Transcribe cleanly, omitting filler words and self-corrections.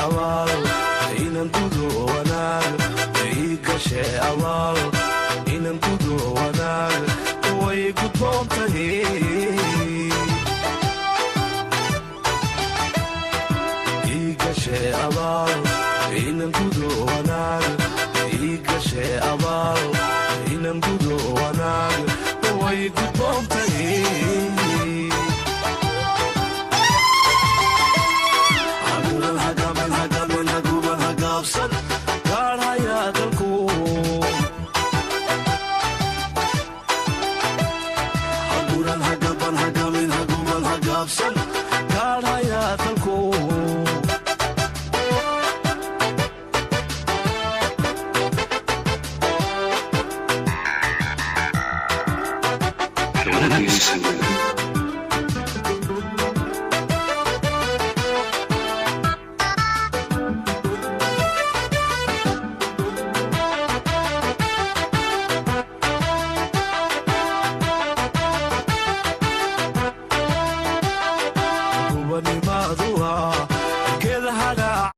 abaal inan gudo wanaag ii gashe abaal inan gudo wanaag way gudboon tahay ii gashe abaal inan gudo wanaag ii gashe abaal inan gudo wanaag way gudboon tahay Listen.